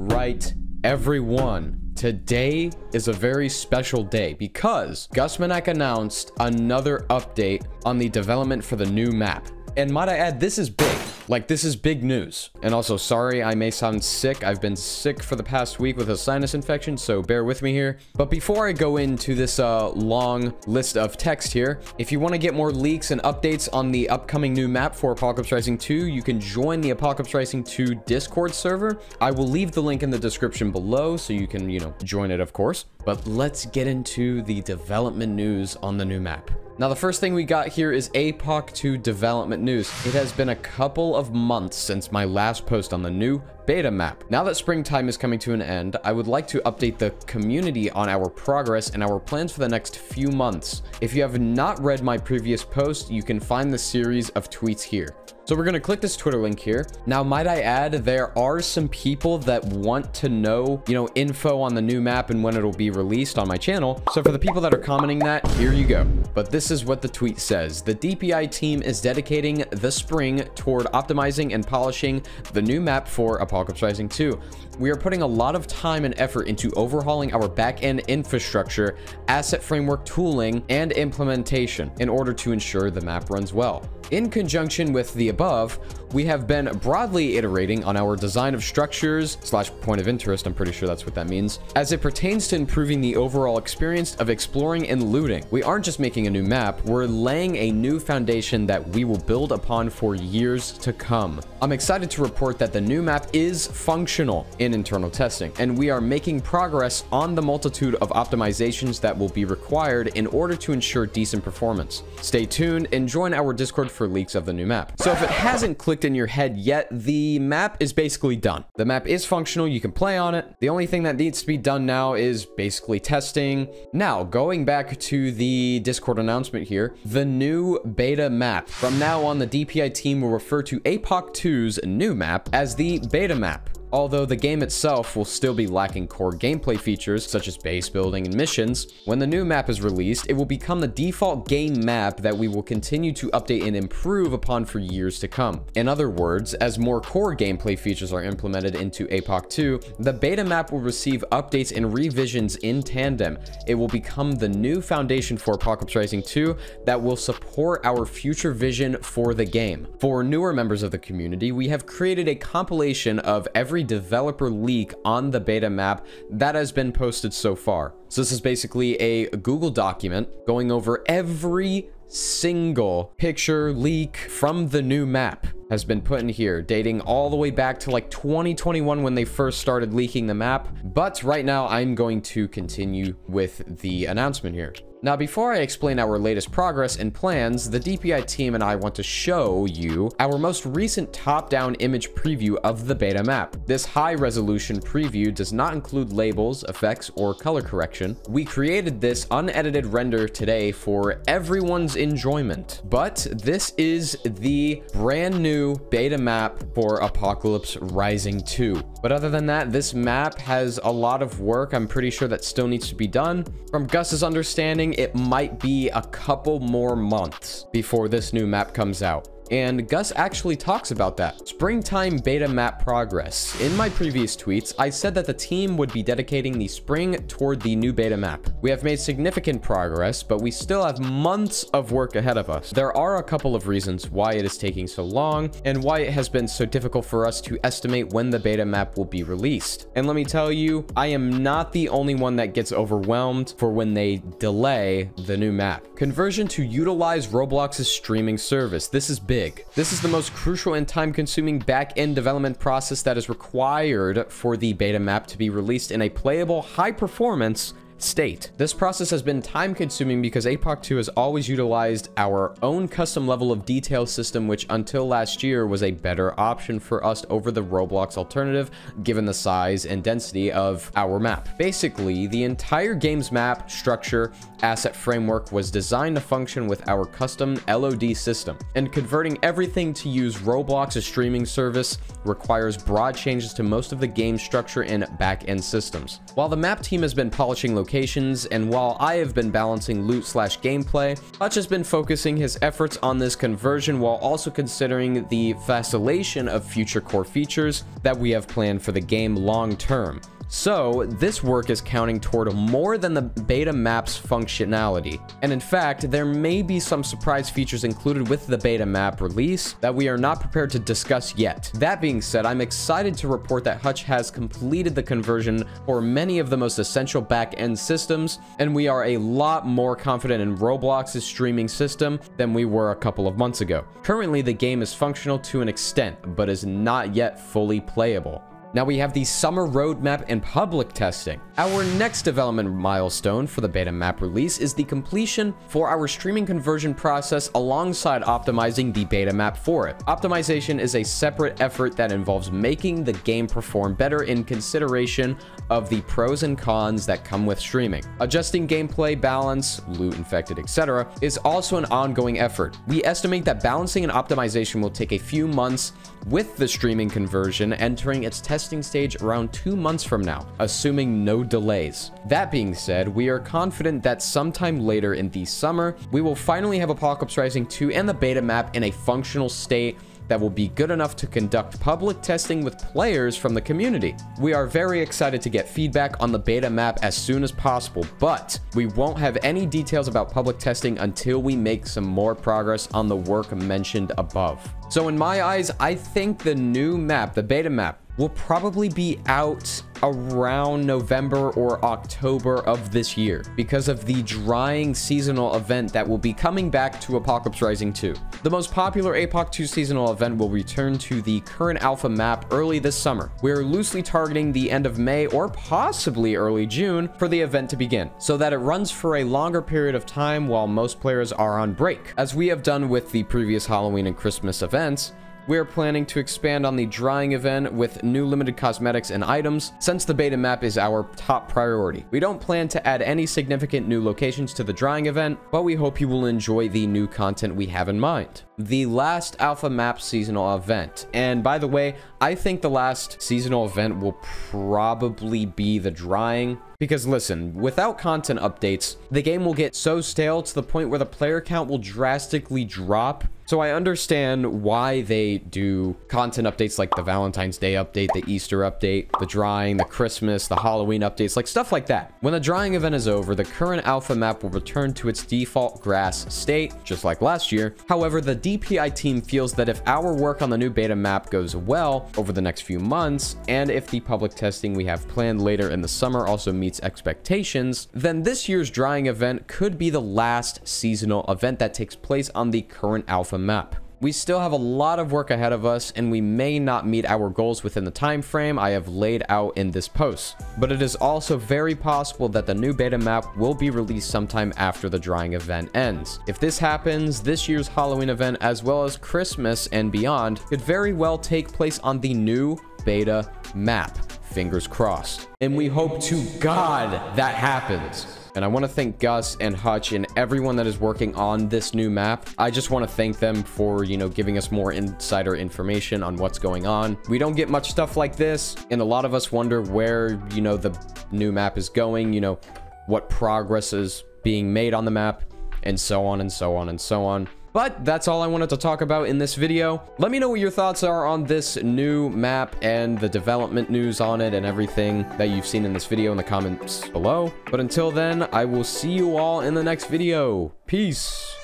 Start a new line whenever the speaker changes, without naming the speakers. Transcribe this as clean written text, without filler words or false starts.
right, everyone. Today is a very special day because Gus Manak announced another update on the development for the new map. And might I add, this is big. Like, this is big news. And also, sorry, I may sound sick. I've been sick for the past week with a sinus infection, so bear with me here. But before I go into this long list of text here, if you want to get more leaks and updates on the upcoming new map for Apocalypse Rising 2, you can join the Apocalypse Rising 2 Discord server. I will leave the link in the description below, so you can, join it, of course. But let's get into the development news on the new map. Now, the first thing we got here is apoc 2 development news. It has been a couple of months since my last post on the new beta map. Now that springtime is coming to an end, I would like to update the community on our progress and our plans for the next few months. If you have not read my previous post, you can find the series of tweets here. So we're going to click this Twitter link here. Now, might I add, there are some people that want to know, info on the new map and when it'll be released on my channel. So for the people that are commenting that, here you go. But this is what the tweet says. The DPI team is dedicating the spring toward optimizing and polishing the new map for Apocalypse Rising 2. We are putting a lot of time and effort into overhauling our back-end infrastructure, asset framework tooling, and implementation in order to ensure the map runs well. In conjunction with the above, we have been broadly iterating on our design of structures / point of interest, I'm pretty sure that's what that means, as it pertains to improving the overall experience of exploring and looting. We aren't just making a new map, we're laying a new foundation that we will build upon for years to come. I'm excited to report that the new map is functional in internal testing, and we are making progress on the multitude of optimizations that will be required in order to ensure decent performance. Stay tuned and join our Discord for leaks of the new map. So if it hasn't clicked in your head yet, the map is basically done. The map is functional, you can play on it. The only thing that needs to be done now is basically testing. Now, going back to the Discord announcement here, the new beta map. From now on, the DPI team will refer to apoc 2's new map as the beta map. Although the game itself will still be lacking core gameplay features such as base building and missions, when the new map is released, it will become the default game map that we will continue to update and improve upon for years to come. In other words, as more core gameplay features are implemented into apoc 2, the beta map will receive updates and revisions in tandem. It will become the new foundation for Apocalypse Rising 2 that will support our future vision for the game. For newer members of the community, we have created a compilation of every developer leak on the beta map that has been posted so far. So this is basically a Google document going over every single picture leak from the new map has been put in here, dating all the way back to like 2021 when they first started leaking the map. But right now I'm going to continue with the announcement here. Now, before I explain our latest progress and plans, the DPI team and I want to show you our most recent top-down image preview of the beta map. This high-resolution preview does not include labels, effects, or color correction. We created this unedited render today for everyone's enjoyment. But this is the brand new beta map for Apocalypse Rising 2. But other than that, this map has a lot of work I'm pretty sure that still needs to be done. From Gus's understanding, it might be a couple more months before this new map comes out. And Gus actually talks about that. Springtime beta map progress. In my previous tweets, I said that the team would be dedicating the spring toward the new beta map. We have made significant progress, but we still have months of work ahead of us. There are a couple of reasons why it is taking so long and why it has been so difficult for us to estimate when the beta map will be released. And let me tell you, I am not the only one that gets overwhelmed for when they delay the new map. Conversion to utilize Roblox's streaming service. This is big. This is the most crucial and time-consuming back-end development process that is required for the beta map to be released in a playable, high-performance state. This process has been time consuming because apoc 2 has always utilized our own custom level of detail system, which until last year was a better option for us over the Roblox alternative, given the size and density of our map. Basically, the entire game's map, structure, asset framework was designed to function with our custom LOD system, and converting everything to use Roblox's streaming service requires broad changes to most of the game structure and back-end systems. While the map team has been polishing locations locations, and while I have been balancing loot/gameplay, Hutch has been focusing his efforts on this conversion while also considering the facilitation of future core features that we have planned for the game long term. So, this work is counting toward more than the beta map's functionality. And in fact, there may be some surprise features included with the beta map release that we are not prepared to discuss yet. That being said, I'm excited to report that Hutch has completed the conversion for many of the most essential back-end systems, and we are a lot more confident in Roblox's streaming system than we were a couple of months ago. Currently, the game is functional to an extent, but is not yet fully playable. Now we have the summer roadmap and public testing. Our next development milestone for the beta map release is the completion for our streaming conversion process alongside optimizing the beta map for it. Optimization is a separate effort that involves making the game perform better in consideration of the pros and cons that come with streaming. Adjusting gameplay balance, loot infected, etc. is also an ongoing effort. We estimate that balancing and optimization will take a few months, with the streaming conversion entering its testing stage around 2 months from now, assuming no delays. That being said, we are confident that sometime later in the summer, we will finally have Apocalypse Rising 2 and the beta map in a functional state that will be good enough to conduct public testing with players from the community. We are very excited to get feedback on the beta map as soon as possible, but we won't have any details about public testing until we make some more progress on the work mentioned above. So in my eyes, I think the new map, the beta map, will probably be out around November or October of this year because of the drying seasonal event that will be coming back to Apocalypse Rising 2. The most popular apoc 2 seasonal event will return to the current alpha map early this summer. We're loosely targeting the end of May or possibly early June for the event to begin, so that it runs for a longer period of time while most players are on break. As we have done with the previous Halloween and Christmas events, we are planning to expand on the drying event with new limited cosmetics and items, since the beta map is our top priority. We don't plan to add any significant new locations to the drying event, but we hope you will enjoy the new content we have in mind. The last alpha map seasonal event, and by the way, I think the last seasonal event will probably be the drying, because listen, without content updates, the game will get so stale to the point where the player count will drastically drop. So I understand why they do content updates like the Valentine's Day update, the Easter update, the drying, the Christmas, the Halloween updates, like stuff like that. When the drying event is over, the current alpha map will return to its default grass state, just like last year. However, the DPI team feels that if our work on the new beta map goes well over the next few months, and if the public testing we have planned later in the summer also meets expectations, then this year's drying event could be the last seasonal event that takes place on the current alpha map. We still have a lot of work ahead of us, and we may not meet our goals within the time frame I have laid out in this post, but it is also very possible that the new beta map will be released sometime after the drying event ends. If this happens, this year's Halloween event as well as Christmas and beyond could very well take place on the new beta map. Fingers crossed. And we hope to God that happens. And I want to thank Gus and Hutch and everyone that is working on this new map. I just want to thank them for, giving us more insider information on what's going on. We don't get much stuff like this, and a lot of us wonder where, the new map is going, what progress is being made on the map, and so on and so on and so on. But that's all I wanted to talk about in this video. Let me know what your thoughts are on this new map and the development news on it and everything that you've seen in this video in the comments below. But until then, I will see you all in the next video. Peace.